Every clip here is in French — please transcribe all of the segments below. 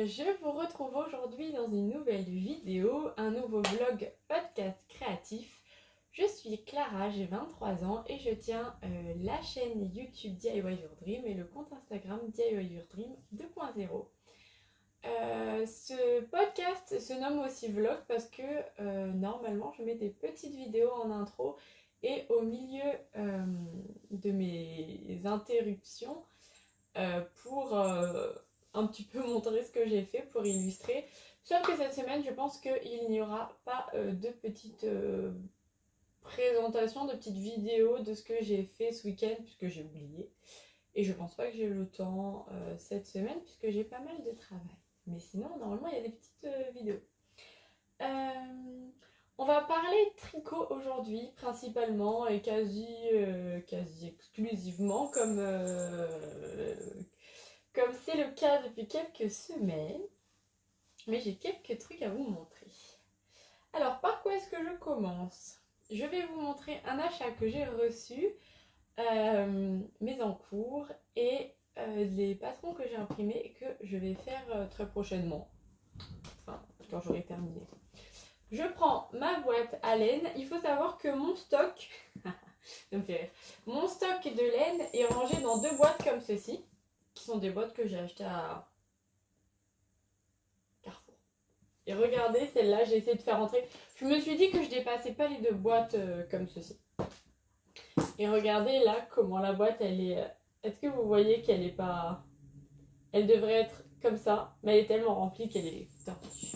Je vous retrouve aujourd'hui dans une nouvelle vidéo, un nouveau vlog podcast créatif. Je suis Clara, j'ai 23 ans et je tiens la chaîne YouTube DIY Your Dream et le compte Instagram DIY Your Dream 2.0. Ce podcast se nomme aussi vlog parce que normalement je mets des petites vidéos en intro et au milieu de mes interruptions pour un petit peu montrer ce que j'ai fait pour illustrer. Sauf que cette semaine, je pense qu'il n'y aura pas de petites présentations, de petites vidéos de ce que j'ai fait ce week-end, puisque j'ai oublié. Et je pense pas que j'ai le temps cette semaine, puisque j'ai pas mal de travail. Mais sinon, normalement, il y a des petites vidéos. On va parler tricot aujourd'hui, principalement et quasi exclusivement, comme c'est le cas depuis quelques semaines. Mais j'ai quelques trucs à vous montrer. Alors, par quoi est-ce que je commence? Je vais vous montrer un achat que j'ai reçu, mes encours et les patrons que j'ai imprimés et que je vais faire très prochainement. Enfin, quand j'aurai terminé. Je prends ma boîte à laine. Il faut savoir que mon stock, ça me fait rire. Mon stock de laine est rangé dans deux boîtes comme ceci, qui sont des boîtes que j'ai achetées à Carrefour. Et regardez, celle-là, j'ai essayé de faire rentrer. Je me suis dit que je dépassais pas les deux boîtes comme ceci. Et regardez là comment la boîte, elle est... Est-ce que vous voyez qu'elle est pas... Elle devrait être comme ça, mais elle est tellement remplie qu'elle est tordue.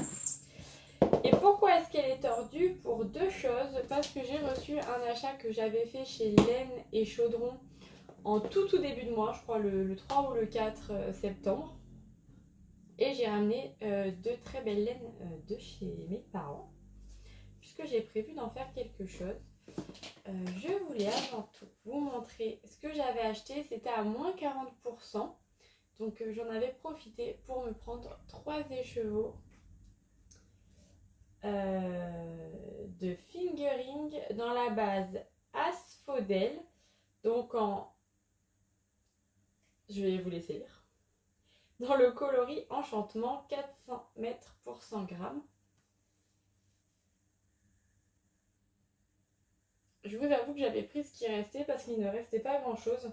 Et pourquoi est-ce qu'elle est tordue? Pour deux choses. Parce que j'ai reçu un achat que j'avais fait chez Laine et Chaudron en tout début de mois, je crois le 3 ou le 4 septembre. Et j'ai ramené deux très belles laines de chez mes parents, puisque j'ai prévu d'en faire quelque chose. Je voulais avant tout vous montrer ce que j'avais acheté. C'était à moins 40%. Donc j'en avais profité pour me prendre 3 écheveaux de fingering dans la base asphodèle. Donc en... Je vais vous laisser lire. Dans le coloris enchantement, 400 mètres pour 100 grammes. Je vous avoue que j'avais pris ce qui restait parce qu'il ne restait pas grand chose.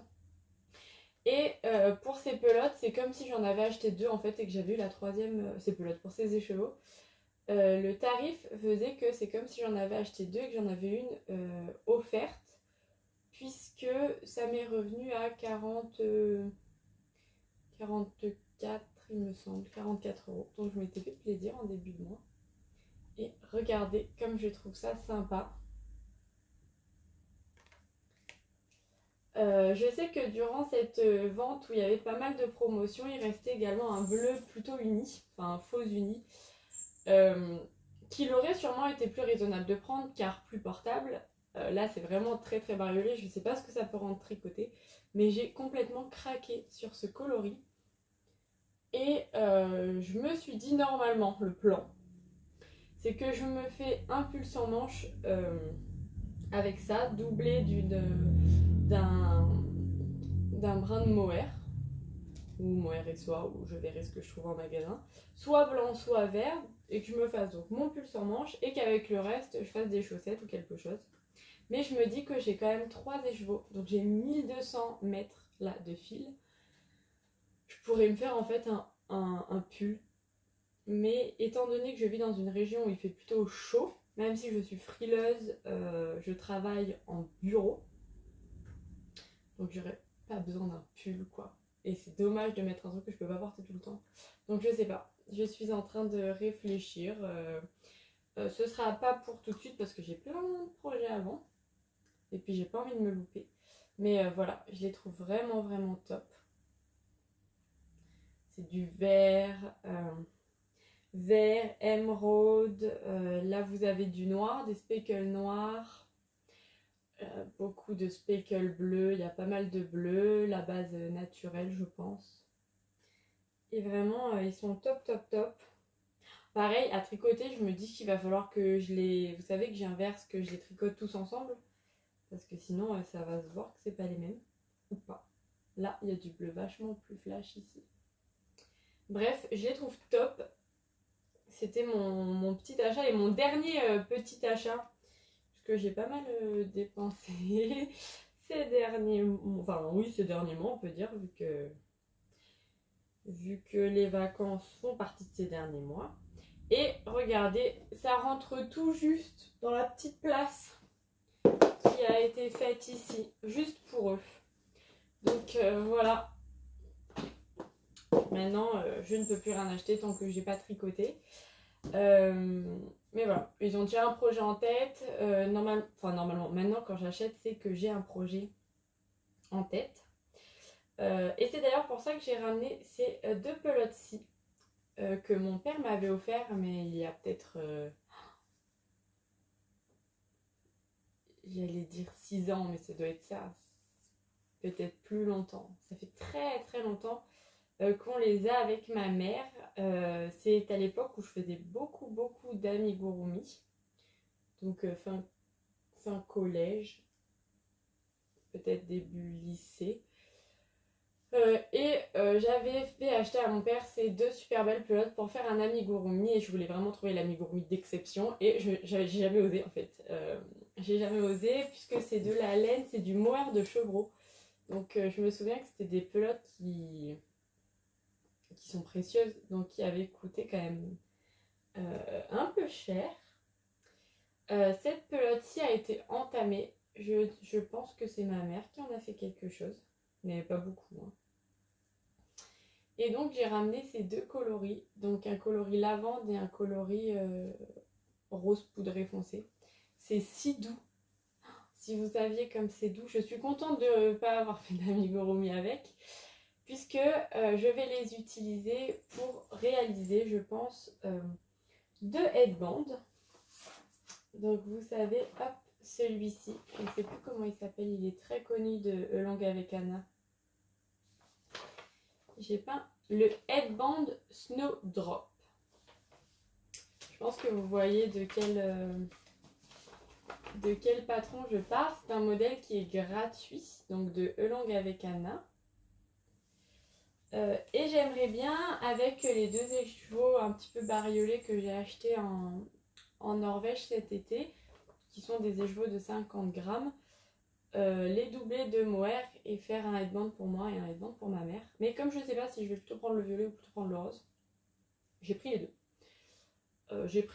Et pour ces pelotes, c'est comme si j'en avais acheté deux en fait et que j'avais eu la troisième, ces pelotes pour ces écheveaux. Le tarif faisait que c'est comme si j'en avais acheté deux et que j'en avais une offerte, puisque ça m'est revenu à 44, il me semble, 44 €. Donc je m'étais fait plaisir en début de mois. Et regardez comme je trouve ça sympa. Je sais que durant cette vente où il y avait pas mal de promotions, il restait également un bleu plutôt uni, enfin un faux uni, qu'il aurait sûrement été plus raisonnable de prendre car plus portable. Là c'est vraiment très très bariolé, je ne sais pas ce que ça peut rendre tricoté, mais j'ai complètement craqué sur ce coloris. Et je me suis dit normalement le plan, c'est que je me fais un pull sans manche avec ça, doublé d'un brin de mohair, ou mohair et soie, ou je verrai ce que je trouve en magasin, soit blanc, soit vert, et que je me fasse donc mon pull sans manche, et qu'avec le reste, je fasse des chaussettes ou quelque chose. Mais je me dis que j'ai quand même 3 écheveaux, donc j'ai 1200 mètres là de fil. Je pourrais me faire en fait un pull, mais étant donné que je vis dans une région où il fait plutôt chaud, même si je suis frileuse, je travaille en bureau, donc j'aurais pas besoin d'un pull quoi. Et c'est dommage de mettre un truc que je peux pas porter tout le temps. Donc je sais pas, je suis en train de réfléchir. Ce sera pas pour tout de suite parce que j'ai plein de projets avant. Et puis j'ai pas envie de me louper. Mais voilà, je les trouve vraiment vraiment top. C'est du vert, vert, émeraude. Là vous avez du noir, des speckles noirs. Beaucoup de speckles bleus, il y a pas mal de bleu, la base naturelle je pense. Et vraiment ils sont top top top. Pareil à tricoter, je me dis qu'il va falloir que je les... Vous savez que j'inverse, que je les tricote tous ensemble. Parce que sinon ça va se voir que c'est pas les mêmes. Ou pas. Là il y a du bleu vachement plus flash ici. Bref, je les trouve top. C'était mon petit achat et mon dernier petit achat. Parce que j'ai pas mal dépensé ces derniers mois. Enfin oui, ces derniers mois on peut dire, vu que les vacances font partie de ces derniers mois. Et regardez, ça rentre tout juste dans la petite place qui a été faite ici, juste pour eux. Donc voilà. Maintenant, je ne peux plus rien acheter tant que j'ai pas tricoté. Mais voilà, ils ont déjà un projet en tête. Normalement, maintenant quand j'achète, c'est que j'ai un projet en tête. Et c'est d'ailleurs pour ça que j'ai ramené ces deux pelotes-ci que mon père m'avait offert, mais il y a peut-être, j'allais dire 6 ans, mais ça doit être ça, peut-être plus longtemps. Ça fait très très longtemps qu'on les a avec ma mère. C'est à l'époque où je faisais beaucoup d'amigurumi. Donc fin collège, peut-être début lycée. J'avais fait acheter à mon père ces deux super belles pelotes pour faire un amigurumi et je voulais vraiment trouver l'amigurumi d'exception et j'ai jamais osé en fait. J'ai jamais osé puisque c'est de la laine, c'est du mohair de chevreau. Donc je me souviens que c'était des pelotes qui sont précieuses, donc qui avaient coûté quand même un peu cher. Cette pelote-ci a été entamée. Je pense que c'est ma mère qui en a fait quelque chose, mais pas beaucoup. Hein. Et donc j'ai ramené ces deux coloris, donc un coloris lavande et un coloris rose poudré foncé. C'est si doux. Si vous saviez comme c'est doux, je suis contente de ne pas avoir fait d'amigurumi avec, puisque je vais les utiliser pour réaliser, je pense, deux headbands. Donc vous savez, hop, celui-ci, je ne sais plus comment il s'appelle, il est très connu de Langue avec Anna. J'ai peint le headband Snowdrop. Je pense que vous voyez de quel patron je parle. C'est un modèle qui est gratuit, donc de Langue avec Anna. Et j'aimerais bien, avec les deux écheveaux un petit peu bariolés que j'ai achetés en Norvège cet été, qui sont des écheveaux de 50 grammes, les doubler de mohair et faire un headband pour moi et un headband pour ma mère. Mais comme je ne sais pas si je vais plutôt prendre le violet ou plutôt prendre le rose, j'ai pris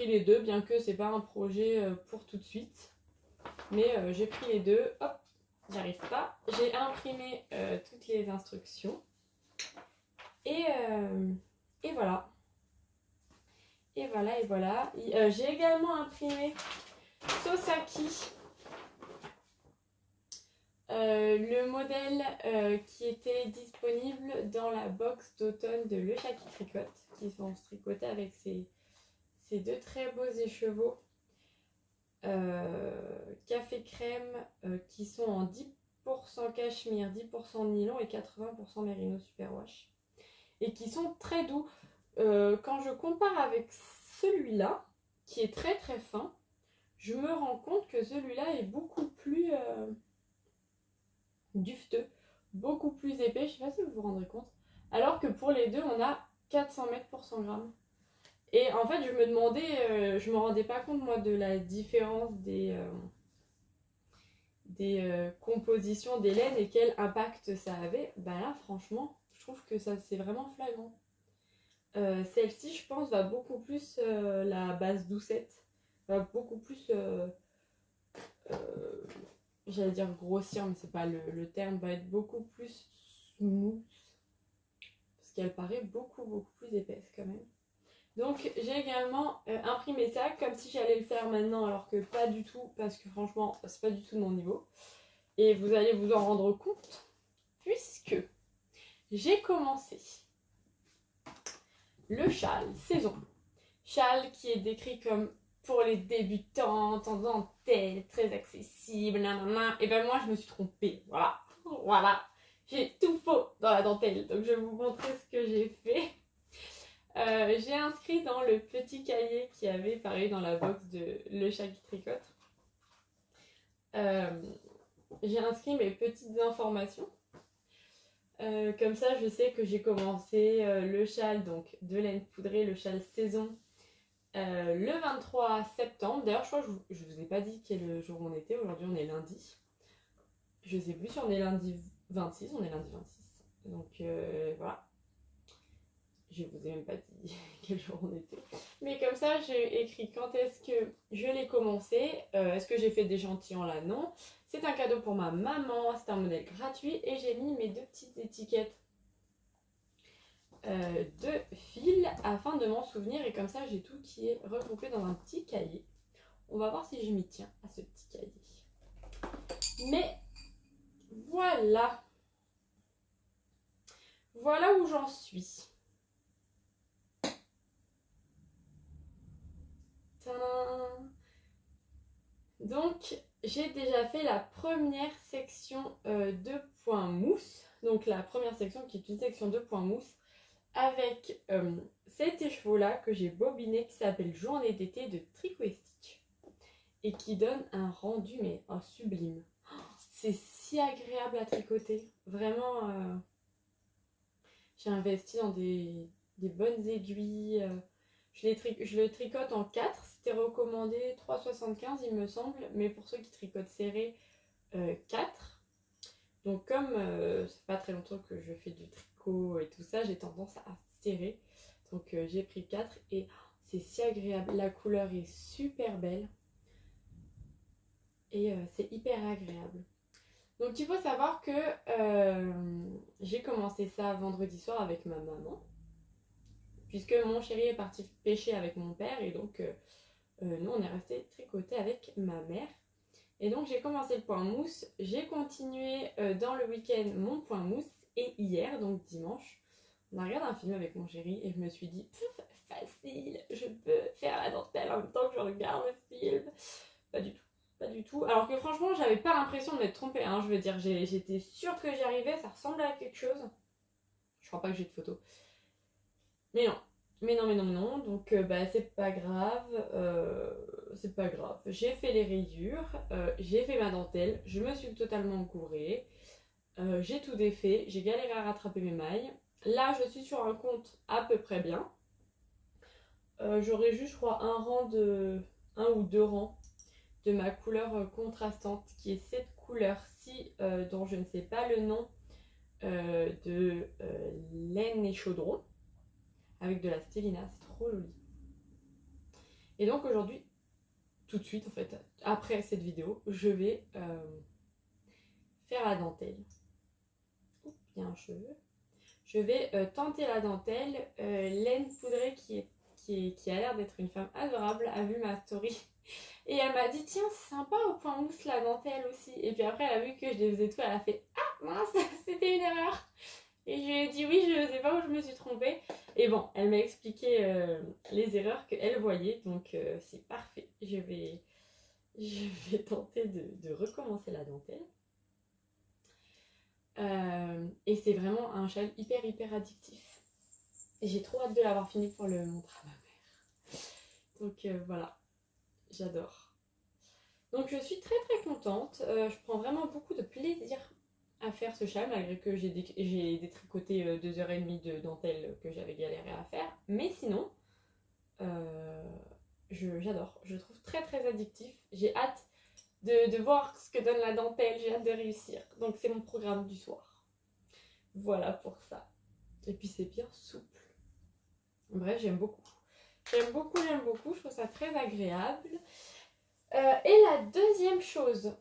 les deux. Bien que c'est pas un projet pour tout de suite. Mais j'ai pris les deux. Hop, j'arrive pas. J'ai imprimé toutes les instructions. Et voilà. Et voilà. J'ai également imprimé Sosaki. Le modèle qui était disponible dans la box d'automne de Le Chat qui tricote, qui sont tricotés avec ces deux très beaux écheveaux café crème qui sont en 10% cachemire, 10% nylon et 80% mérino superwash et qui sont très doux. Quand je compare avec celui-là qui est très très fin, je me rends compte que celui-là est beaucoup plus dufteux, beaucoup plus épais, je sais pas si vous vous rendrez compte, alors que pour les deux on a 400 mètres pour 100 grammes. Et en fait je me demandais, je me rendais pas compte moi de la différence des compositions des laines et quel impact ça avait. Ben là franchement je trouve que ça c'est vraiment flagrant. Celle-ci je pense va beaucoup plus la base doucette, va beaucoup plus j'allais dire grossir, mais c'est pas le terme, va être beaucoup plus smooth parce qu'elle paraît beaucoup plus épaisse quand même. Donc j'ai également imprimé ça comme si j'allais le faire maintenant, alors que pas du tout, parce que franchement c'est pas du tout de mon niveau. Et vous allez vous en rendre compte puisque j'ai commencé le châle saison. Châle qui est décrit comme pour les débutantes, en dentelle, très accessible, nanana. Et ben moi je me suis trompée, voilà. J'ai tout faux dans la dentelle, donc je vais vous montrer ce que j'ai fait. J'ai inscrit dans le petit cahier qui avait pareil dans la box de Le Chat qui tricote. J'ai inscrit mes petites informations. Comme ça, je sais que j'ai commencé le châle donc, de laine poudrée, le châle saison, le 23 septembre. D'ailleurs, je crois que je vous ai pas dit quel jour on était. Aujourd'hui, on est lundi. Je sais plus si on est lundi 26. On est lundi 26. Donc voilà. Je vous ai même pas dit quel jour on était. Mais comme ça, j'ai écrit quand est-ce que je l'ai commencé. Est-ce que j'ai fait d'échantillons là? Non. C'est un cadeau pour ma maman. C'est un modèle gratuit. Et j'ai mis mes 2 petites étiquettes de fil afin de m'en souvenir. Et comme ça, j'ai tout qui est regroupé dans un petit cahier. On va voir si je m'y tiens à ce petit cahier. Mais voilà. Voilà où j'en suis. Donc, j'ai déjà fait la première section de point mousse. Donc, la première section qui est une section de point mousse avec cet écheveau-là que j'ai bobiné qui s'appelle Journée d'été de Tricot et Stitch et qui donne un rendu mais sublime. C'est si agréable à tricoter. Vraiment, j'ai investi dans des bonnes aiguilles. Je le tricote en 4, c'était recommandé 3,75 il me semble, mais pour ceux qui tricotent serré, 4. Donc comme ça fait pas très longtemps que je fais du tricot et tout ça, j'ai tendance à serrer. Donc j'ai pris 4 et c'est si agréable, la couleur est super belle et c'est hyper agréable. Donc il faut savoir que j'ai commencé ça vendredi soir avec ma maman. Puisque mon chéri est parti pêcher avec mon père et donc nous on est resté tricoter avec ma mère. Et donc j'ai commencé le point mousse, j'ai continué dans le week-end mon point mousse et hier, donc dimanche, on a regardé un film avec mon chéri et je me suis dit facile, je peux faire la dentelle en même temps que je regarde le film. Pas du tout, pas du tout. Alors que franchement j'avais pas l'impression de m'être trompée, hein. Je veux dire j'étais sûre que j'y arrivais, ça ressemblait à quelque chose. Je crois pas que j'ai de photos. Mais non, donc c'est pas grave, c'est pas grave. J'ai fait les rayures, j'ai fait ma dentelle, je me suis totalement gourée, j'ai tout défait, j'ai galéré à rattraper mes mailles. Là, je suis sur un compte à peu près bien. J'aurai juste, je crois, un ou deux rangs de ma couleur contrastante, qui est cette couleur-ci, dont je ne sais pas le nom, de laine et chaudron. Avec de la stélina, c'est trop joli. Et donc aujourd'hui, tout de suite en fait, après cette vidéo, je vais faire la dentelle. Oups, il y a un cheveu. Je vais tenter la dentelle. Laine poudrée qui a l'air d'être une femme adorable a vu ma story. Et elle m'a dit tiens c'est sympa au point mousse la dentelle aussi. Et puis après elle a vu que je les faisais tout, elle a fait ah mince c'était une erreur. Et je lui ai dit oui, je ne sais pas où je me suis trompée. Et bon, elle m'a expliqué les erreurs qu'elle voyait, donc c'est parfait. Je vais tenter de recommencer la dentelle. Et c'est vraiment un châle hyper addictif. Et j'ai trop hâte de l'avoir fini pour le montrer à ma mère. Donc voilà, j'adore. Donc je suis très contente. Je prends vraiment beaucoup de plaisir à faire ce châle, malgré que j'ai détricoté 2h30 de dentelle que j'avais galéré à faire. Mais sinon, j'adore. Je le trouve très addictif. J'ai hâte de voir ce que donne la dentelle. J'ai hâte de réussir. Donc c'est mon programme du soir. Voilà pour ça. Et puis c'est bien souple. Bref, j'aime beaucoup. J'aime beaucoup. Je trouve ça très agréable. Et la deuxième chose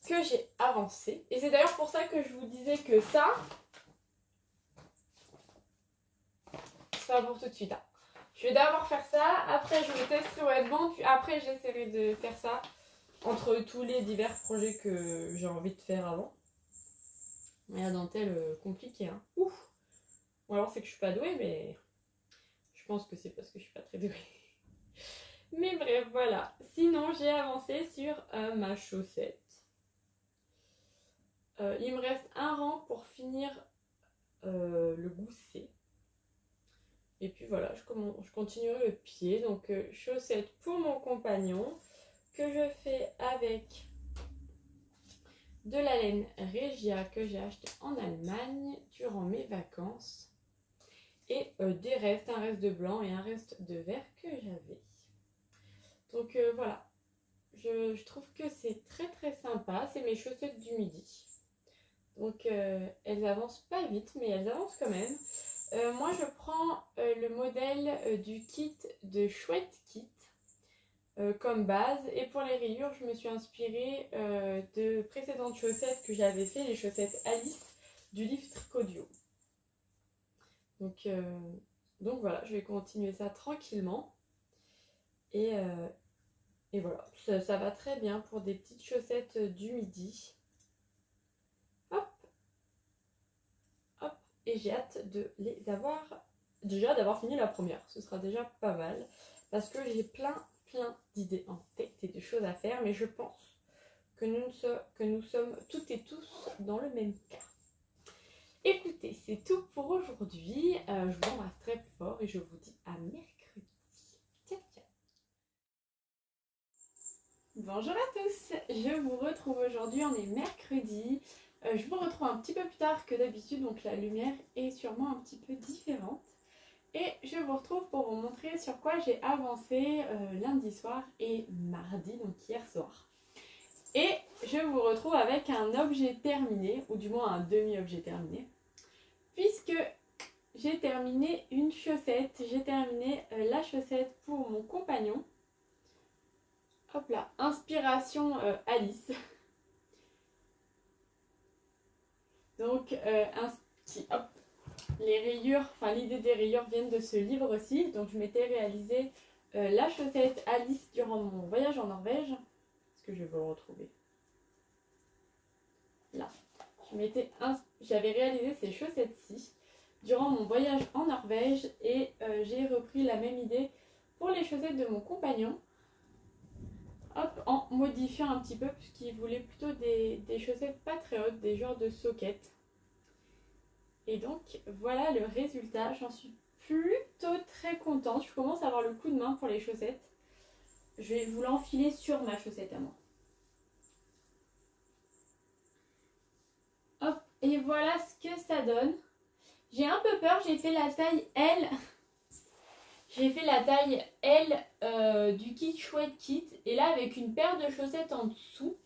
que j'ai avancé, et c'est d'ailleurs pour ça que je vous disais que ça, c'est pas pour tout de suite. Hein. Je vais d'abord faire ça, après je le testerai au headband, puis après j'essaierai de faire ça entre tous les divers projets que j'ai envie de faire avant. Mais la dentelle, compliquée, hein. Ouf. Ou alors c'est que je suis pas douée, mais je pense que c'est parce que je suis pas très douée. Mais bref, voilà. Sinon, j'ai avancé sur ma chaussette. Il me reste un rang pour finir le gousset. Et puis voilà, je continuerai le pied. Donc chaussette pour mon compagnon que je fais avec de la laine Regia que j'ai acheté en Allemagne durant mes vacances. Et des restes, un reste de blanc et un reste de vert que j'avais. Donc voilà, je trouve que c'est très très sympa. C'est mes chaussettes du midi. Donc elles avancent pas vite, mais elles avancent quand même. Moi je prends le modèle du kit de Chouette Kit comme base. Et pour les rayures, je me suis inspirée de précédentes chaussettes que j'avais fait, les chaussettes Alice du livre Tricodio. Donc voilà, je vais continuer ça tranquillement. Et voilà, ça va très bien pour des petites chaussettes du midi. Hop, hop. Et j'ai hâte de les avoir, déjà d'avoir fini la première. Ce sera déjà pas mal. Parce que j'ai plein d'idées en tête et de choses à faire. Mais je pense que nous sommes toutes et tous dans le même cas. Écoutez, c'est tout pour aujourd'hui. Je vous embrasse très fort et je vous dis à mercredi. Ciao, ciao. Bonjour à tous, je vous retrouve aujourd'hui, on est mercredi. Je vous retrouve un petit peu plus tard que d'habitude, donc la lumière est sûrement un petit peu différente. Et je vous retrouve pour vous montrer sur quoi j'ai avancé lundi soir et mardi, donc hier soir. Et je vous retrouve avec un objet terminé, ou du moins un demi-objet terminé, puisque j'ai terminé une chaussette. J'ai terminé la chaussette pour mon compagnon. Hop là, inspiration Alice. Donc, hop, les rayures, enfin l'idée des rayures viennent de ce livre aussi. Donc, je m'étais réalisé la chaussette Alice durant mon voyage en Norvège. Est-ce que je vais vous le retrouver? Là. J'avais réalisé ces chaussettes-ci durant mon voyage en Norvège et j'ai repris la même idée pour les chaussettes de mon compagnon. Hop, en modifiant un petit peu puisqu'il voulait plutôt des chaussettes pas très hautes, des genres de soquettes. Et donc voilà le résultat, j'en suis plutôt très contente. Je commence à avoir le coup de main pour les chaussettes. Je vais vous l'enfiler sur ma chaussette à moi. Hop, et voilà ce que ça donne. J'ai un peu peur, j'ai fait la taille L. J'ai fait la taille L du kit Chouette Kit. Et là, avec une paire de chaussettes en dessous,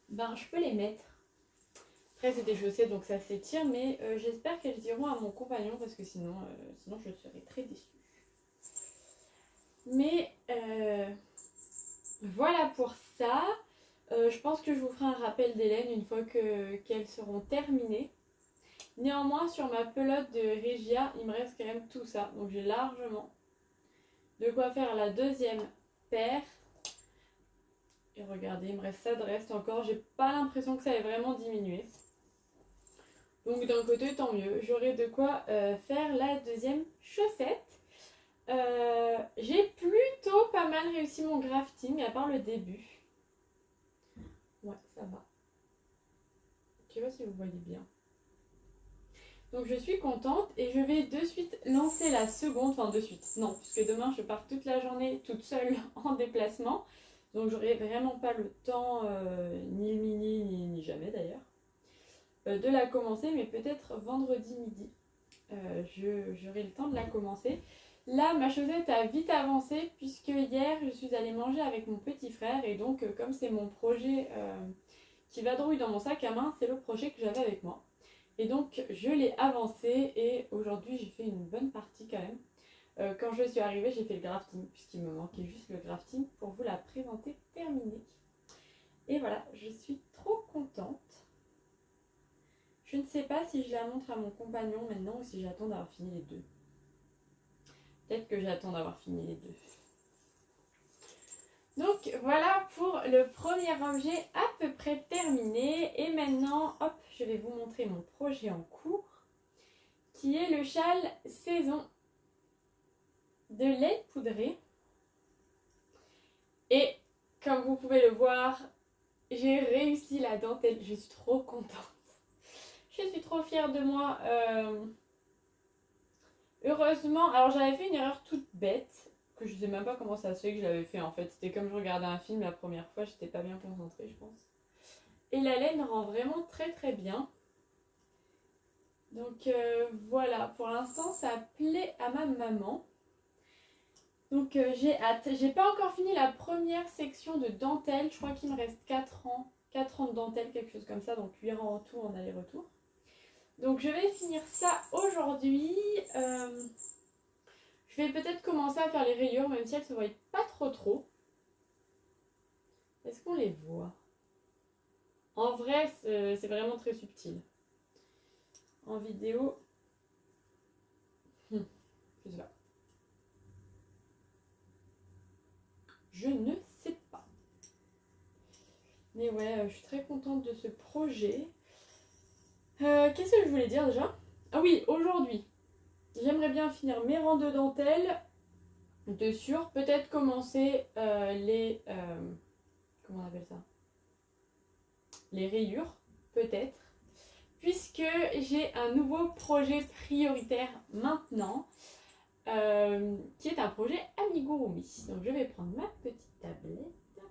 ben, je peux les mettre. Après, c'est des chaussettes, donc ça s'étire. Mais j'espère qu'elles iront à mon compagnon parce que sinon je serais très déçue. Mais voilà pour ça. Je pense que je vous ferai un rappel d'Hélène une fois qu'elles seront terminées. Néanmoins, sur ma pelote de Regia, il me reste quand même tout ça. Donc j'ai largement de quoi faire la deuxième paire. Et regardez, il me reste ça de reste encore. J'ai pas l'impression que ça ait vraiment diminué. Donc d'un côté, tant mieux. J'aurai de quoi faire la deuxième chaussette. J'ai plutôt pas mal réussi mon grafting, à part le début. Ouais, ça va. Je sais pas si vous voyez bien. Donc je suis contente et je vais de suite lancer la seconde, enfin de suite, non, puisque demain je pars toute la journée toute seule en déplacement. Donc j'aurai vraiment pas le temps, ni le midi, ni jamais d'ailleurs, de la commencer, mais peut-être vendredi midi, j'aurai le temps de la commencer. Là, ma chaussette a vite avancé, puisque hier je suis allée manger avec mon petit frère, et donc comme c'est mon projet qui vadrouille dans mon sac à main, c'est le projet que j'avais avec moi. Et donc je l'ai avancé et aujourd'hui j'ai fait une bonne partie quand même. Quand je suis arrivée, j'ai fait le grafting puisqu'il me manquait juste le grafting pour vous la présenter terminée. Et voilà, je suis trop contente. Je ne sais pas si je la montre à mon compagnon maintenant ou si j'attends d'avoir fini les deux. Peut-être que j'attends d'avoir fini les deux. Donc voilà pour le premier objet à peu près terminé. Et maintenant, hop, je vais vous montrer mon projet en cours, qui est le châle saison de laine poudrée. Et comme vous pouvez le voir, j'ai réussi la dentelle. Je suis trop contente. Je suis trop fière de moi. Heureusement, alors j'avais fait une erreur toute bête, que je sais même pas comment ça se fait que je l'avais fait en fait. C'était comme je regardais un film la première fois, j'étais pas bien concentrée je pense. et la laine rend vraiment très très bien. Donc voilà, pour l'instant ça plaît à ma maman. Donc j'ai hâte. J'ai pas encore fini la première section de dentelle. Je crois qu'il me reste 4 ans. 4 ans de dentelle, quelque chose comme ça. Donc 8 ans en tout en aller-retour. Donc je vais finir ça aujourd'hui. Je vais peut-être commencer à faire les rayures, même si elles ne se voient pas trop. Est-ce qu'on les voit? En vrai, c'est vraiment très subtil. En vidéo, je sais pas. Je ne sais pas. Mais ouais, je suis très contente de ce projet. Qu'est-ce que je voulais dire déjà? Ah oui, aujourd'hui, j'aimerais bien finir mes rangs de dentelle de sûr. Peut-être commencer les... comment on appelle ça? Les rayures, peut-être. Puisque j'ai un nouveau projet prioritaire maintenant. Qui est un projet amigurumi. Donc je vais prendre ma petite tablette.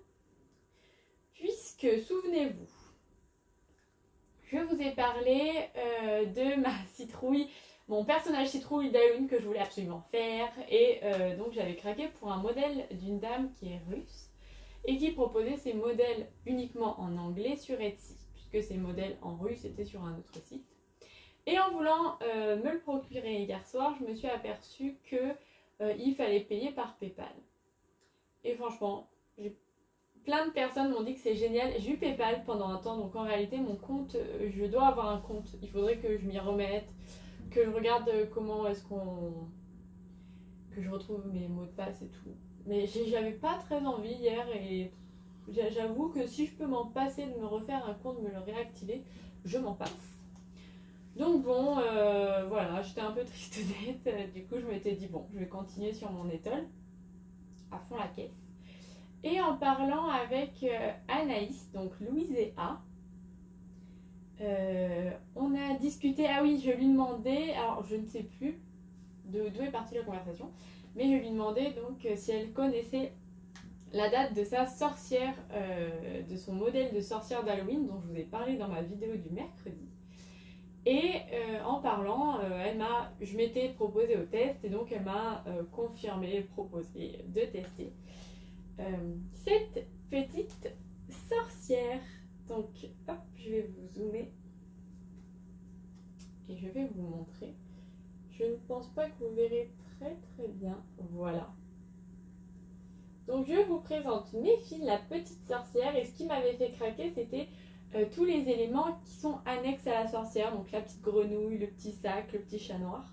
Puisque, souvenez-vous, je vous ai parlé de ma citrouille, mon personnage citrouille d'Halloween que je voulais absolument faire. Et donc j'avais craqué pour un modèle d'une dame qui est russe et qui proposait ses modèles uniquement en anglais sur Etsy, puisque ses modèles en russe étaient sur un autre site. Et en voulant me le procurer hier soir, je me suis aperçue qu'il fallait payer par PayPal. Et franchement, plein de personnes m'ont dit que c'est génial. J'ai eu PayPal pendant un temps, donc en réalité mon compte, je dois avoir un compte. Il faudrait que je m'y remette, que je regarde comment est-ce que je retrouve mes mots de passe et tout. Mais j'avais pas très envie hier et j'avoue que si je peux m'en passer de me refaire un compte, de me le réactiver, je m'en passe. Donc bon, voilà, j'étais un peu tristounette. Du coup, je m'étais dit, bon, je vais continuer sur mon étole, à fond la caisse. Et en parlant avec Anaïs, donc Louise et A, on a discuté, ah oui, je lui demandais, alors je ne sais plus d'où est partie la conversation, mais je lui demandais donc si elle connaissait la date de sa sorcière, de son modèle de sorcière d'Halloween, dont je vous ai parlé dans ma vidéo du mercredi. Et en parlant, je m'étais proposée au test et donc elle m'a confirmé, proposé de tester cette petite sorcière. Donc hop, je vais vous zoomer et je vais vous montrer. Je ne pense pas que vous verrez très bien. Voilà. Donc je vous présente Méphile, la petite sorcière, et ce qui m'avait fait craquer, c'était tous les éléments qui sont annexes à la sorcière, donc la petite grenouille, le petit sac, le petit chat noir.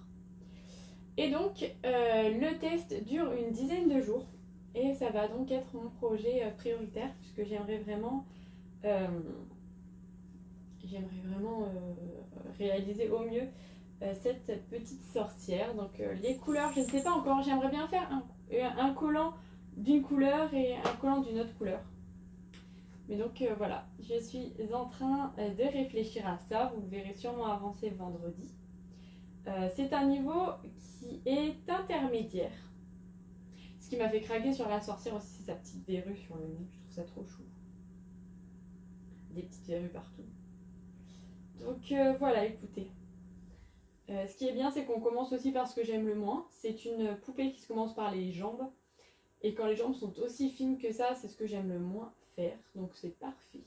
Et donc le test dure une dizaine de jours et ça va donc être mon projet prioritaire puisque j'aimerais vraiment réaliser au mieux cette petite sorcière. Donc les couleurs, je ne sais pas encore, j'aimerais bien faire un collant d'une couleur et un collant d'une autre couleur. Mais donc voilà, je suis en train de réfléchir à ça. Vous le verrez sûrement avancer vendredi. C'est un niveau qui est intermédiaire. Ce qui m'a fait craquer sur la sorcière aussi, c'est sa petite verrue sur le nez. Je trouve ça trop chou. Des petites verrues partout. Donc voilà, écoutez. Ce qui est bien, c'est qu'on commence aussi par ce que j'aime le moins. C'est une poupée qui se commence par les jambes. Et quand les jambes sont aussi fines que ça, c'est ce que j'aime le moins faire. Donc c'est parfait.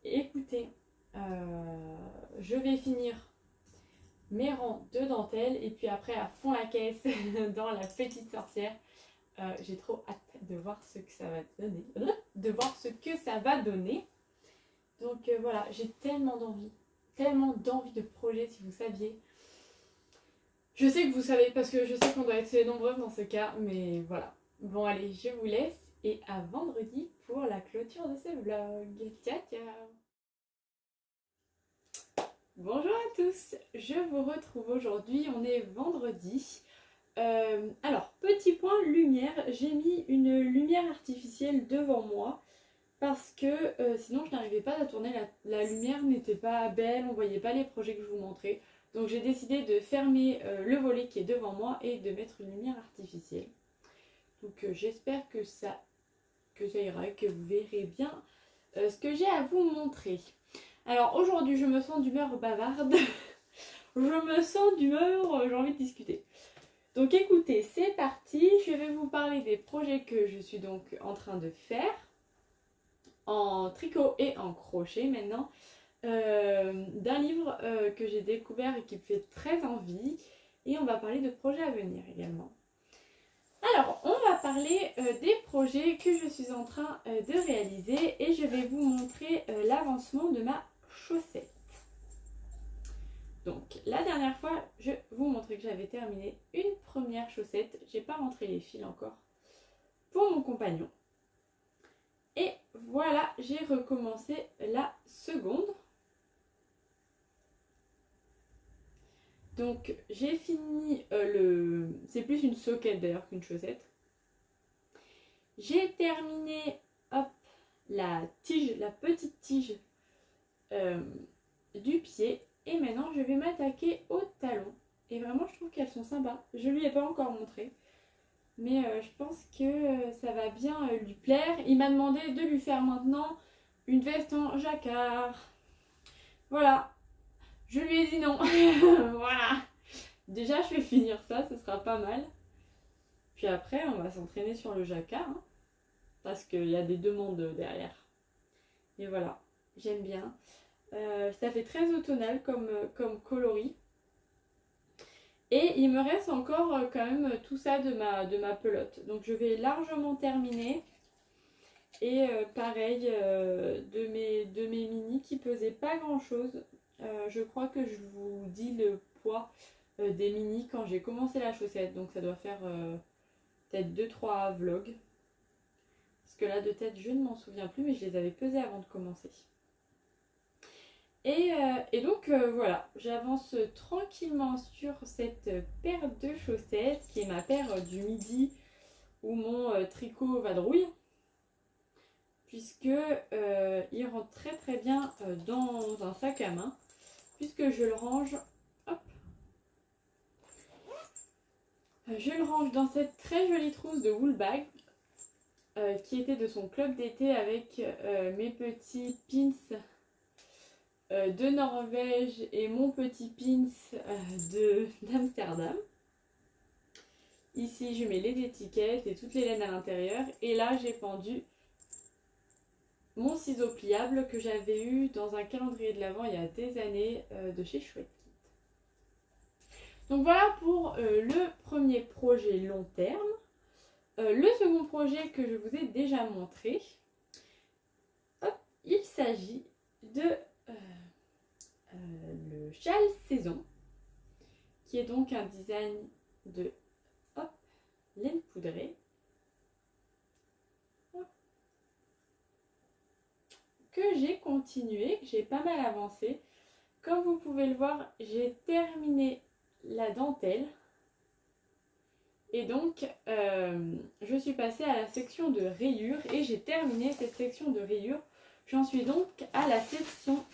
Et écoutez, je vais finir mes rangs de dentelle et puis après à fond la caisse dans la petite sorcière. J'ai trop hâte de voir ce que ça va donner. Donc voilà, j'ai tellement d'envie de projets si vous saviez. Je sais que vous savez parce que je sais qu'on doit être nombreuses dans ce cas, mais voilà. Bon allez, je vous laisse et à vendredi pour la clôture de ce vlog. Ciao ciao. Bonjour à tous, je vous retrouve aujourd'hui, on est vendredi. Alors, petit point lumière, j'ai mis une lumière artificielle devant moi parce que sinon je n'arrivais pas à tourner, la lumière n'était pas belle, on voyait pas les projets que je vous montrais. Donc j'ai décidé de fermer le volet qui est devant moi et de mettre une lumière artificielle. Donc j'espère que ça ira et que vous verrez bien ce que j'ai à vous montrer. Alors aujourd'hui je me sens d'humeur bavarde. Je me sens d'humeur, j'ai envie de discuter. Donc écoutez, c'est parti. Je vais vous parler des projets que je suis donc en train de faire. En tricot et en crochet maintenant. D'un livre que j'ai découvert et qui me fait très envie. Et on va parler de projets à venir également. Alors, on va parler des projets que je suis en train de réaliser et je vais vous montrer l'avancement de ma chaussette. Donc, la dernière fois, je vous montrais que j'avais terminé une première chaussette. J'ai pas rentré les fils encore pour mon compagnon. Et voilà, j'ai recommencé la seconde. Donc j'ai fini c'est plus une soquette d'ailleurs qu'une chaussette. J'ai terminé hop, la tige, la petite tige du pied. Et maintenant je vais m'attaquer aux talons. Et vraiment je trouve qu'elles sont sympas. Je lui ai pas encore montré. Mais je pense que ça va bien lui plaire. Il m'a demandé de lui faire maintenant une veste en jacquard. Voilà. Je lui ai dit non. Voilà. Déjà, je vais finir ça, ce sera pas mal. Puis après, on va s'entraîner sur le jacquard. Hein, parce qu'il y a des demandes derrière. Et voilà, j'aime bien. Ça fait très automnal comme coloris. Et il me reste encore quand même tout ça de ma pelote. Donc je vais largement terminer. Et pareil, de mes mini qui pesaient pas grand chose. Je crois que je vous dis le poids des mini quand j'ai commencé la chaussette. Donc ça doit faire peut-être 2-3 vlogs. Parce que là de tête je ne m'en souviens plus, mais je les avais pesés avant de commencer. Et donc voilà, j'avance tranquillement sur cette paire de chaussettes qui est ma paire du midi où mon tricot vadrouille. Puisque il rentre très très bien dans un sac à main. Puisque je le range, hop, je le range dans cette très jolie trousse de wool bag qui était de son club d'été avec mes petits pins de Norvège et mon petit pins d'Amsterdam. Ici je mets les étiquettes et toutes les laines à l'intérieur. Et là j'ai pendu mon ciseau pliable que j'avais eu dans un calendrier de l'Avent il y a des années de chez Chouette Kit. Donc voilà pour le premier projet long terme. Le second projet que je vous ai déjà montré, hop, il s'agit de le châle saison, qui est donc un design de hop, laine poudrée. Que j'ai continué, que j'ai pas mal avancé. Comme vous pouvez le voir, j'ai terminé la dentelle. Et donc, je suis passée à la section de rayures et j'ai terminé cette section de rayures. J'en suis donc à la section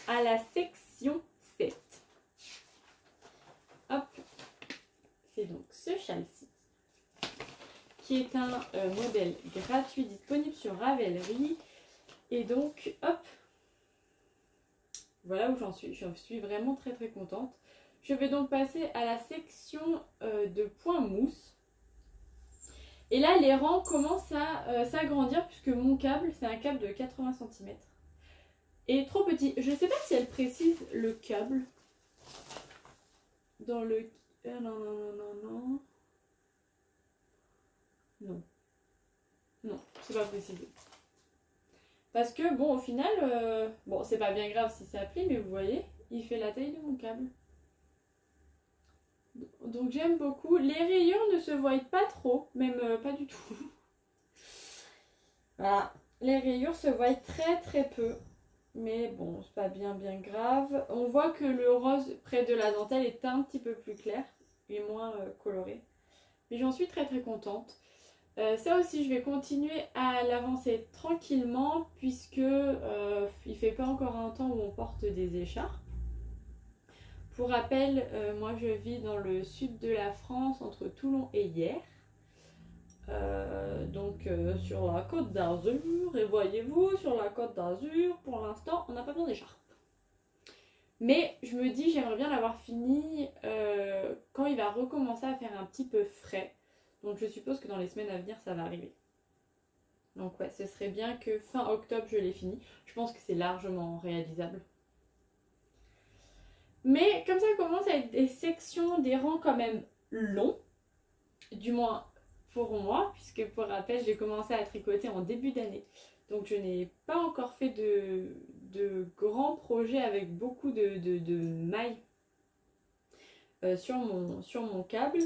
7. Hop, c'est donc ce châle-ci, qui est un modèle gratuit disponible sur Ravelry. Et donc, hop, voilà où j'en suis. Je suis vraiment très très contente. Je vais donc passer à la section de point mousse. Et là, les rangs commencent à s'agrandir puisque mon câble, c'est un câble de 80 cm. Et trop petit. Je ne sais pas si elle précise le câble. Dans le... non. Non. Non, c'est pas précisé. Parce que bon, au final, bon, c'est pas bien grave si c'est appelé, mais vous voyez, il fait la taille de mon câble. Donc j'aime beaucoup. Les rayures ne se voient pas trop, même pas du tout. Voilà, les rayures se voient très très peu. Mais bon, c'est pas bien grave. On voit que le rose près de la dentelle est un petit peu plus clair et moins coloré. Mais j'en suis très très contente. Ça aussi, je vais continuer à l'avancer tranquillement puisque il fait pas encore un temps où on porte des écharpes. Pour rappel, moi je vis dans le sud de la France, entre Toulon et Hyères. Donc sur la côte d'Azur. Et voyez-vous, sur la côte d'Azur, pour l'instant, on n'a pas besoin d'écharpe. Mais je me dis j'aimerais bien l'avoir fini quand il va recommencer à faire un petit peu frais. Donc je suppose que dans les semaines à venir ça va arriver. Donc ouais, ce serait bien que fin octobre je l'ai fini. Je pense que c'est largement réalisable. Mais comme ça commence à être des sections, des rangs quand même longs. Du moins pour moi, puisque pour rappel j'ai commencé à tricoter en début d'année. Donc je n'ai pas encore fait de grands projets avec beaucoup de mailles sur mon câble.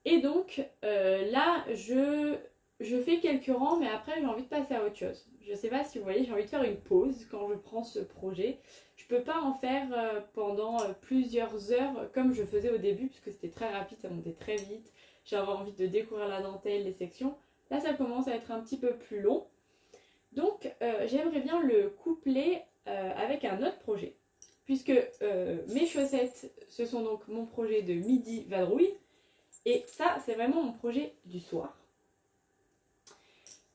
Et donc là je fais quelques rangs, mais après j'ai envie de passer à autre chose. Je sais pas si vous voyez, j'ai envie de faire une pause quand je prends ce projet. Je peux pas en faire pendant plusieurs heures comme je faisais au début, puisque c'était très rapide, ça montait très vite. J'avais envie de découvrir la dentelle, les sections. Là ça commence à être un petit peu plus long. Donc j'aimerais bien le coupler avec un autre projet. Puisque mes chaussettes, ce sont donc mon projet de midi vadrouille. Et ça, c'est vraiment mon projet du soir.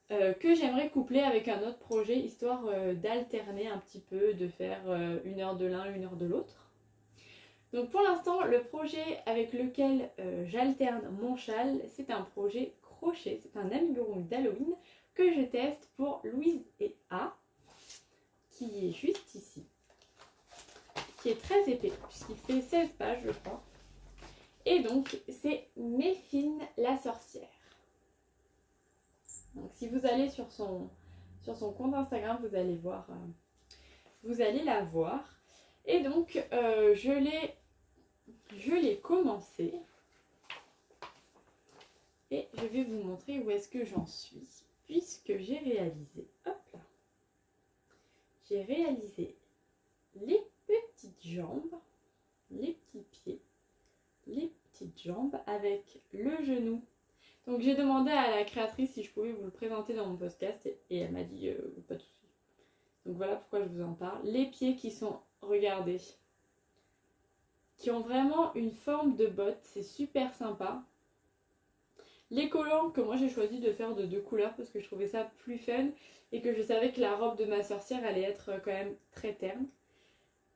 Que j'aimerais coupler avec un autre projet, histoire d'alterner un petit peu, de faire 1 heure de l'un, 1 heure de l'autre. Donc pour l'instant, le projet avec lequel j'alterne mon châle, c'est un projet crochet. C'est un amigurumi d'Halloween que je teste pour Louise et A, qui est juste ici. Qui est très épais, puisqu'il fait 16 pages, je crois. Et donc, c'est Méfine la sorcière. Donc, si vous allez sur son compte Instagram, vous allez voir, vous allez la voir. Et donc, je l'ai commencé. Et je vais vous montrer où est-ce que j'en suis. Puisque j'ai réalisé, hop là, j'ai réalisé les petites jambes, les petits pieds, les petites jambes avec le genou. Donc j'ai demandé à la créatrice si je pouvais vous le présenter dans mon podcast et elle m'a dit pas de souci. Donc voilà pourquoi je vous en parle. Les pieds qui sont, regardez, qui ont vraiment une forme de botte, c'est super sympa. Les collants que moi j'ai choisi de faire de 2 couleurs parce que je trouvais ça plus fun et que je savais que la robe de ma sorcière allait être quand même très terne.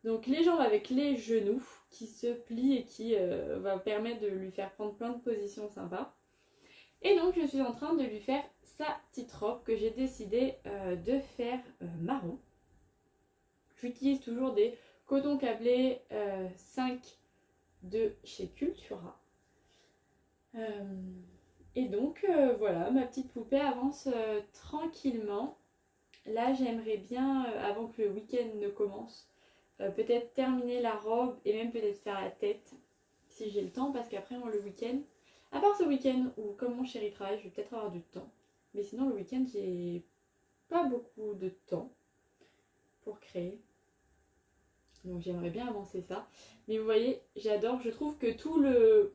Donc les jambes avec les genoux qui se plient et qui va permettre de lui faire prendre plein de positions sympas. Et donc je suis en train de lui faire sa petite robe que j'ai décidé de faire marron. J'utilise toujours des cotons câblés 5 de chez Cultura. Et donc voilà, ma petite poupée avance tranquillement. Là j'aimerais bien, avant que le week-end ne commence, peut-être terminer la robe et même peut-être faire la tête si j'ai le temps, parce qu'après le week-end, à part ce week-end où comme mon chéri travaille, je vais peut-être avoir du temps, mais sinon le week-end j'ai pas beaucoup de temps pour créer, donc j'aimerais bien avancer ça. Mais vous voyez, j'adore, je trouve que tout le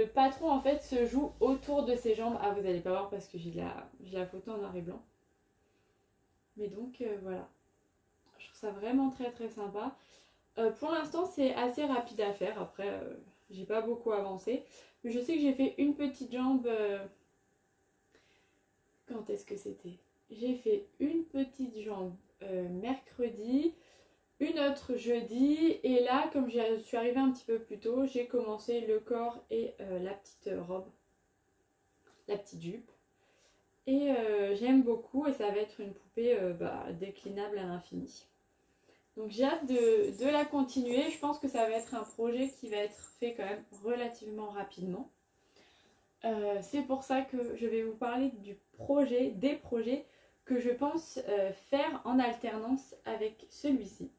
patron en fait se joue autour de ses jambes. Ah, vous allez pas voir parce que j'ai la photo en noir et blanc, mais donc voilà. Je trouve ça vraiment très très sympa. Pour l'instant c'est assez rapide à faire. Après j'ai pas beaucoup avancé. Mais je sais que j'ai fait une petite jambe. Quand est-ce que c'était? J'ai fait une petite jambe mercredi, une autre jeudi. Et là comme je suis arrivée un petit peu plus tôt, j'ai commencé le corps et la petite robe. La petite jupe. Et j'aime beaucoup et ça va être une poupée déclinable à l'infini. Donc j'ai hâte de la continuer. Je pense que ça va être un projet qui va être fait quand même relativement rapidement. C'est pour ça que je vais vous parler des projets que je pense faire en alternance avec celui-ci.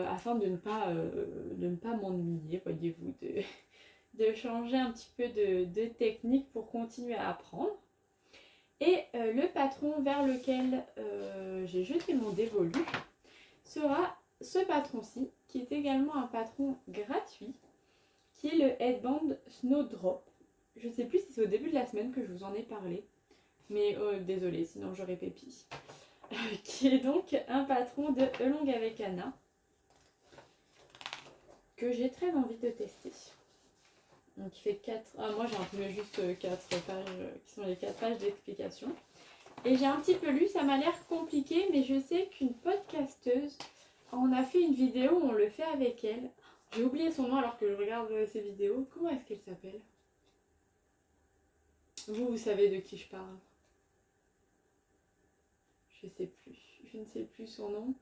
Afin de ne pas m'ennuyer, voyez-vous, de changer un petit peu de technique pour continuer à apprendre. Et le patron vers lequel j'ai jeté mon dévolu sera ce patron-ci, qui est également un patron gratuit, qui est le Headband Snowdrop. Je ne sais plus si c'est au début de la semaine que je vous en ai parlé, mais désolée, sinon j'aurais pépi. Qui est donc un patron de Along avec Anna, que j'ai très envie de tester. Donc il fait 4... Ah, moi j'ai imprimé juste 4 pages, qui sont les 4 pages d'explication. Et j'ai un petit peu lu, ça m'a l'air compliqué, mais je sais qu'une podcasteuse vidéo où on le fait avec elle. J'ai oublié son nom alors que je regarde ses vidéos. Comment est-ce qu'elle s'appelle? Vous savez de qui je parle. Je sais plus. Je ne sais plus son nom.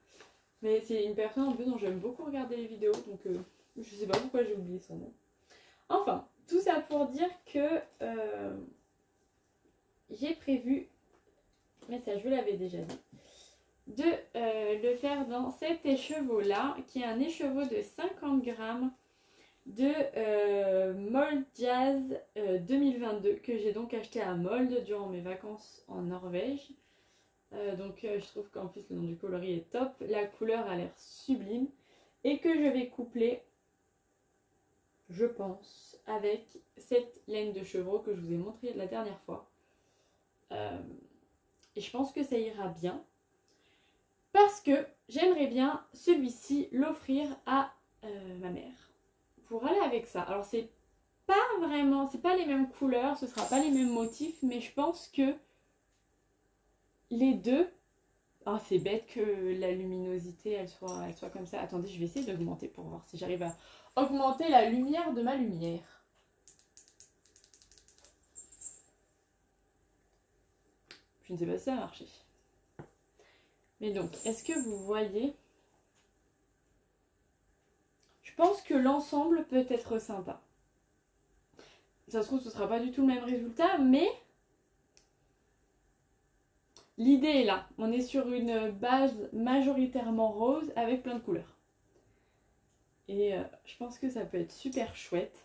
Mais c'est une personne en plus dont j'aime beaucoup regarder les vidéos. Donc je sais pas pourquoi j'ai oublié son nom. Enfin, tout ça pour dire que j'ai prévu, mais ça je vous l'avais déjà dit, de le faire dans cet écheveau là, qui est un écheveau de 50 grammes de Mold Jazz 2022, que j'ai donc acheté à Mold durant mes vacances en Norvège. Je trouve qu'en plus le nom du coloris est top, la couleur a l'air sublime, et que je vais coupler, je pense, avec cette laine de chevreau que je vous ai montré la dernière fois. Et je pense que ça ira bien. Parce que j'aimerais bien celui-ci l'offrir à ma mère. Pour aller avec ça. Alors c'est pas vraiment, c'est pas les mêmes couleurs, ce sera pas les mêmes motifs, mais je pense que les deux... Ah, c'est bête que la luminosité elle soit comme ça. Attendez, je vais essayer d'augmenter pour voir si j'arrive à augmenter la lumière de ma lumière. Je ne sais pas si ça a marché. Mais donc, est-ce que vous voyez? Je pense que l'ensemble peut être sympa. Ça se trouve, ce ne sera pas du tout le même résultat, mais l'idée est là. On est sur une base majoritairement rose avec plein de couleurs. Et je pense que ça peut être super chouette.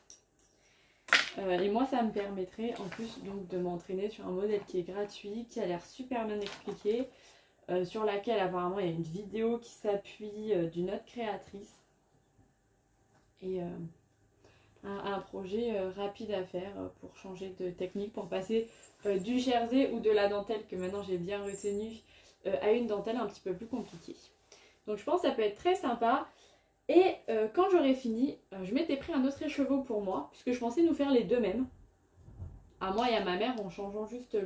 Et moi, ça me permettrait en plus donc de m'entraîner sur un modèle qui est gratuit, qui a l'air super bien expliqué, sur laquelle apparemment il y a une vidéo qui s'appuie d'une autre créatrice. Et un projet rapide à faire pour changer de technique, pour passer du jersey ou de la dentelle que maintenant j'ai bien retenu à une dentelle un petit peu plus compliquée. Donc je pense que ça peut être très sympa. Et quand j'aurai fini, je m'étais pris un autre écheveau pour moi, puisque je pensais nous faire les deux mêmes, à moi et à ma mère, en changeant juste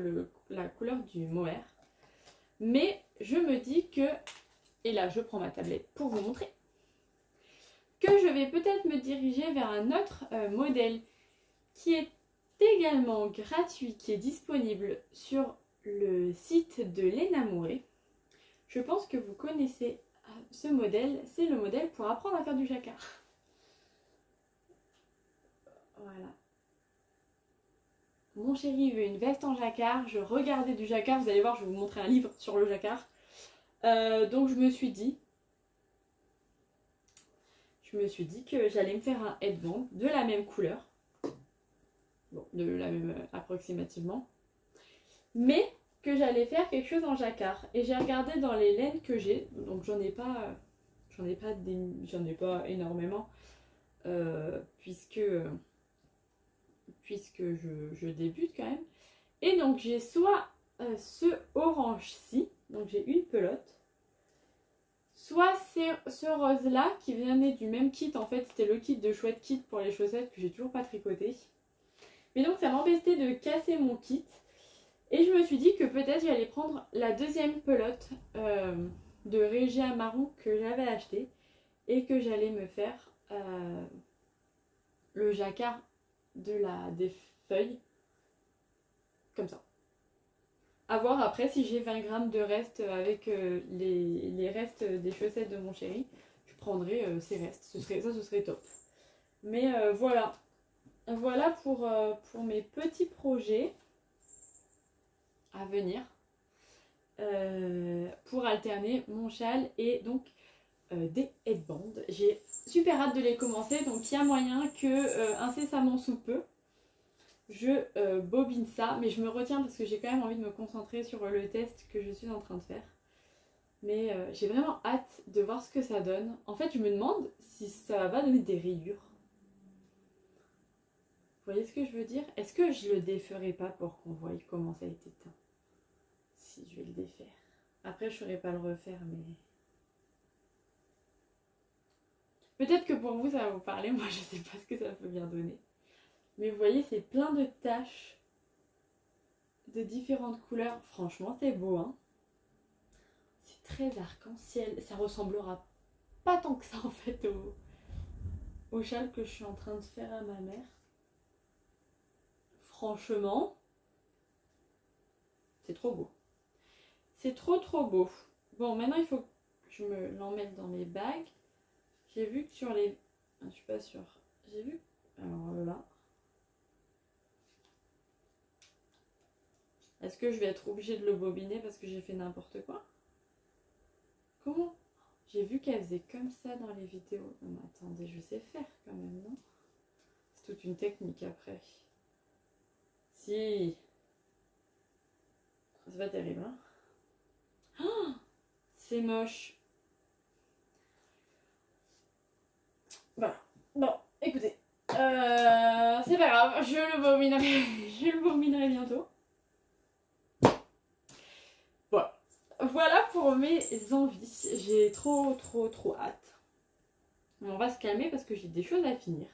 la couleur du mohair. Mais je me dis que, et là je prends ma tablette pour vous montrer, que je vais peut-être me diriger vers un autre modèle qui est également gratuit, qui est disponible sur le site de Léna Mouret. Je pense que vous connaissez ce modèle, c'est le modèle pour apprendre à faire du jacquard. Voilà. Mon chéri veut une veste en jacquard, je regardais du jacquard, vous allez voir, je vais vous montrer un livre sur le jacquard. Donc je me suis dit que j'allais me faire un headband de la même couleur. Bon, de la même approximativement. Mais que j'allais faire quelque chose en jacquard. Et j'ai regardé dans les laines que j'ai, donc j'en ai pas énormément, puisque je débute quand même. Et donc j'ai soit ce orange-ci, donc j'ai une pelote, soit ce rose-là qui venait du même kit, en fait c'était le kit de chouette kit pour les chaussettes que j'ai toujours pas tricoté. Mais donc ça m'embêtait de casser mon kit. Et je me suis dit que peut-être j'allais prendre la deuxième pelote de Régia Marron que j'avais acheté et que j'allais me faire le jacquard des feuilles comme ça. A voir après si j'ai 20 grammes de reste avec les restes des chaussettes de mon chéri. Je prendrai ces restes, ce serait top. Mais voilà pour mes petits projets à venir pour alterner mon châle et donc des headbands. J'ai super hâte de les commencer, donc il y a moyen que incessamment sous peu je bobine ça, mais je me retiens parce que j'ai quand même envie de me concentrer sur le test que je suis en train de faire. Mais j'ai vraiment hâte de voir ce que ça donne. En fait, je me demande si ça va donner des rayures. Vous voyez ce que je veux dire? Est-ce que je le déferai pas pour qu'on voie comment ça a été teint? Si, je vais le défaire. Après, je ne saurais pas le refaire, mais... Peut-être que pour vous, ça va vous parler. Moi, je sais pas ce que ça peut bien donner. Mais vous voyez, c'est plein de taches de différentes couleurs. Franchement, c'est beau, hein? C'est très arc-en-ciel. Ça ressemblera pas tant que ça en fait au châle que je suis en train de faire à ma mère. Franchement, c'est trop beau. C'est trop beau. Bon, maintenant il faut que je me l'emmette dans mes bagues. J'ai vu que sur les... Je suis pas sûre. J'ai vu... Alors là... Est-ce que je vais être obligée de le bobiner parce que j'ai fait n'importe quoi? Comment? J'ai vu qu'elle faisait comme ça dans les vidéos. Non, mais attendez, je sais faire quand même, non? C'est toute une technique après. Si. C'est pas terrible, hein? Oh, c'est moche. Voilà. Bon, écoutez. C'est pas grave, je le bominerai. Je le bominerai bientôt. Voilà. Voilà pour mes envies. J'ai trop hâte. On va se calmer parce que j'ai des choses à finir.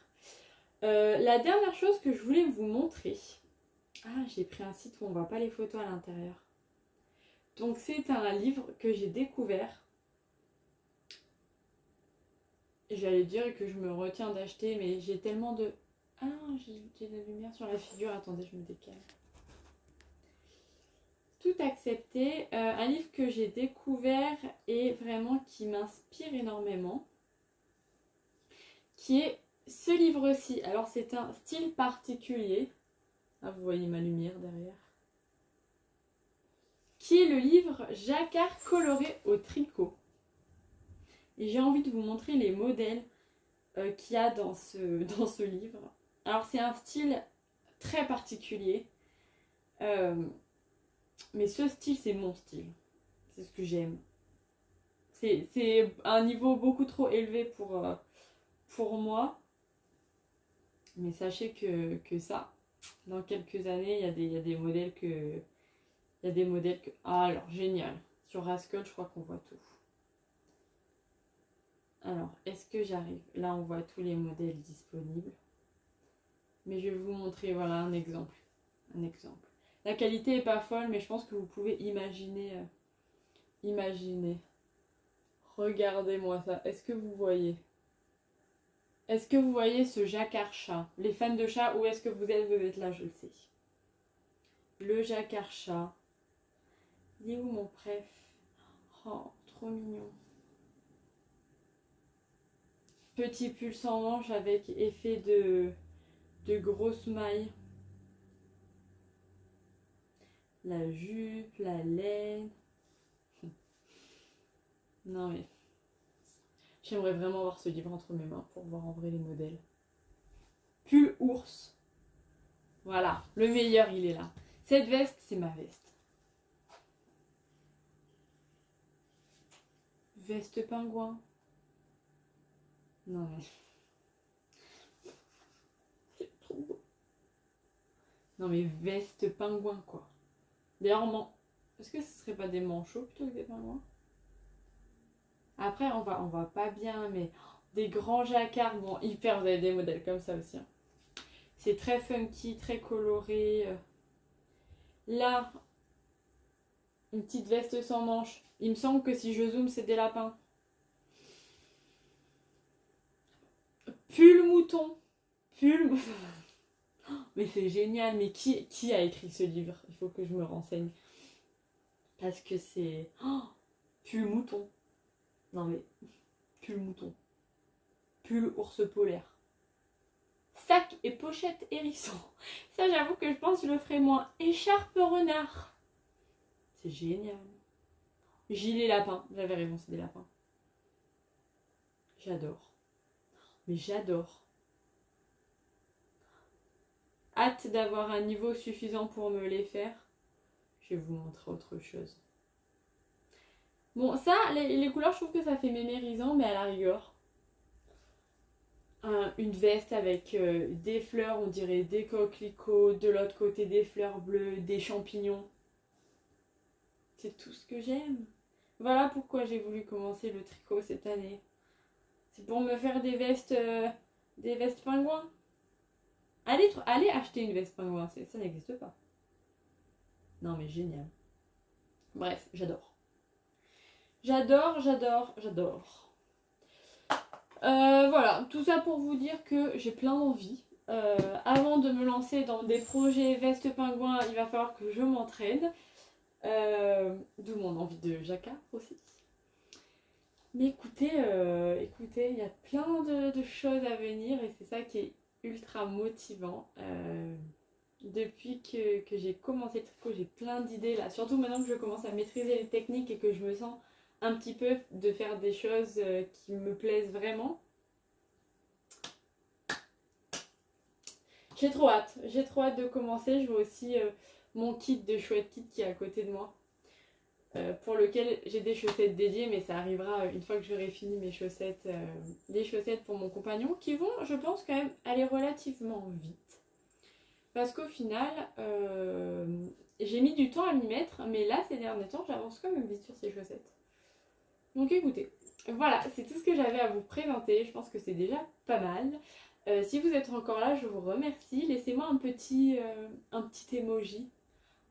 La dernière chose que je voulais vous montrer. Ah, j'ai pris un site où on voit pas les photos à l'intérieur. Donc c'est un livre que j'ai découvert. J'allais dire que je me retiens d'acheter, mais j'ai tellement de... Ah, j'ai de la lumière sur la figure. Attendez, je me décale. Tout accepté. Un livre que j'ai découvert et vraiment qui m'inspire énormément. Qui est ce livre-ci. Alors c'est un style particulier. Ah, vous voyez ma lumière derrière. Qui est le livre Jacquard coloré au tricot. Et j'ai envie de vous montrer les modèles qu'il y a dans ce livre. Alors c'est un style très particulier. Mais ce style, c'est mon style. C'est ce que j'aime. C'est un niveau beaucoup trop élevé pour moi. Mais sachez que ça, dans quelques années, il y a des modèles que... Il y a des modèles que... Ah, alors, génial. Sur Rascal, je crois qu'on voit tout. Alors, est-ce que j'arrive? Là, on voit tous les modèles disponibles. Mais je vais vous montrer, voilà, un exemple. Un exemple. La qualité est pas folle, mais je pense que vous pouvez imaginer. Imaginer. Regardez-moi ça. Est-ce que vous voyez? Est-ce que vous voyez ce jacquard chat? Les fans de chat, où est-ce que vous êtes là, je le sais. Le jacquard chat. Il est où mon préf? Oh, trop mignon. Petit pull sans manche avec effet de grosse maille. La jupe, la laine. Non mais... J'aimerais vraiment avoir ce livre entre mes mains pour voir en vrai les modèles. Pull ours. Voilà, le meilleur il est là. Cette veste, c'est ma veste. Veste pingouin. Non mais... C'est trop beau. Non mais veste pingouin quoi. D'ailleurs, est-ce que ce serait pas des manchots plutôt que des pingouins? Après, on va pas bien, mais des grands jacquards, bon, hyper, vous avez des modèles comme ça aussi. Hein. C'est très funky, très coloré. Là, une petite veste sans manches. Il me semble que si je zoome, c'est des lapins. Pull mouton. Pull mouton. Mais c'est génial, mais qui a écrit ce livre? Il faut que je me renseigne. Parce que c'est... Oh, pull mouton. Non mais... Pull mouton. Pull ours polaire. Sac et pochette hérisson. Ça, j'avoue que je pense que je le ferai moins. Écharpe renard. C'est génial. Gilet lapin. J'avais raison, c'est des lapins. J'adore. Mais j'adore. Hâte d'avoir un niveau suffisant pour me les faire. Je vais vous montrer autre chose. Bon, ça, les couleurs, je trouve que ça fait mémérisant, mais à la rigueur. Une veste avec des fleurs, on dirait des coquelicots, de l'autre côté des fleurs bleues, des champignons. C'est tout ce que j'aime. Voilà pourquoi j'ai voulu commencer le tricot cette année. C'est pour me faire des vestes pingouins. Allez acheter une veste pingouin, ça n'existe pas. Non mais génial. Bref, j'adore. J'adore. Voilà, tout ça pour vous dire que j'ai plein d'envie. Avant de me lancer dans des projets veste pingouin, il va falloir que je m'entraîne. D'où mon envie de jacquard aussi. Mais écoutez, il y a plein de choses à venir et c'est ça qui est ultra motivant. Depuis que j'ai commencé le tricot, j'ai plein d'idées là. Surtout maintenant que je commence à maîtriser les techniques et que je me sens un petit peu de faire des choses qui me plaisent vraiment. J'ai trop hâte de commencer. Je vois aussi mon kit de chouette kit qui est à côté de moi. Pour lequel j'ai des chaussettes dédiées, mais ça arrivera une fois que j'aurai fini mes chaussettes, les chaussettes pour mon compagnon, qui vont, je pense, quand même aller relativement vite. Parce qu'au final, j'ai mis du temps à m'y mettre, mais là, ces derniers temps, j'avance quand même vite sur ces chaussettes. Donc écoutez, voilà, c'est tout ce que j'avais à vous présenter. Je pense que c'est déjà pas mal. Si vous êtes encore là, je vous remercie. Laissez-moi un petit emoji.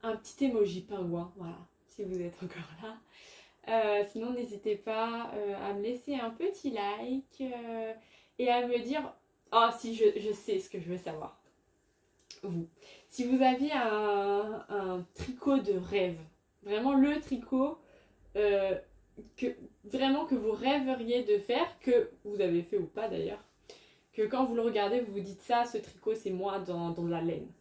Un petit emoji pingouin, voilà, si vous êtes encore là. Sinon, n'hésitez pas à me laisser un petit like et à me dire... Oh, si, je sais ce que je veux savoir. Vous. Si vous aviez un tricot de rêve, vraiment le tricot que vous rêveriez de faire, que vous avez fait ou pas d'ailleurs, que quand vous le regardez, vous vous dites ça, ce tricot, c'est moi dans la laine.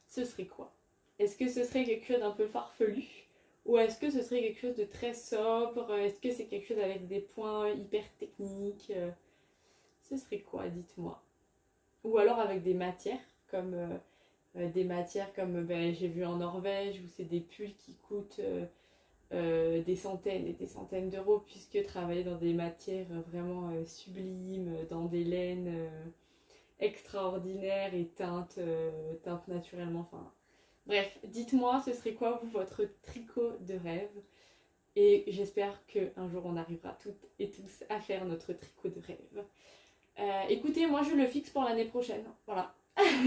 Ce serait quoi? Est-ce que ce serait quelque chose d'un peu farfelu? Ou est-ce que ce serait quelque chose de très sobre? Est-ce que c'est quelque chose avec des points hyper techniques? Ce serait quoi, dites-moi? Ou alors avec des matières comme ben, j'ai vu en Norvège, où c'est des pulls qui coûtent des centaines et des centaines d'euros, puisque travailler dans des matières vraiment sublimes, dans des laines extraordinaires et teintes naturellement. Enfin, bref, dites-moi, ce serait quoi vous, votre tricot de rêve? Et j'espère qu'un jour on arrivera toutes et tous à faire notre tricot de rêve. Écoutez, moi je le fixe pour l'année prochaine. Voilà.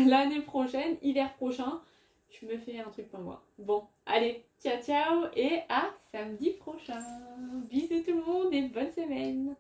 L'année prochaine, hiver prochain, je me fais un truc pour moi. Bon, allez, ciao ciao et à samedi prochain. Bisous tout le monde et bonne semaine.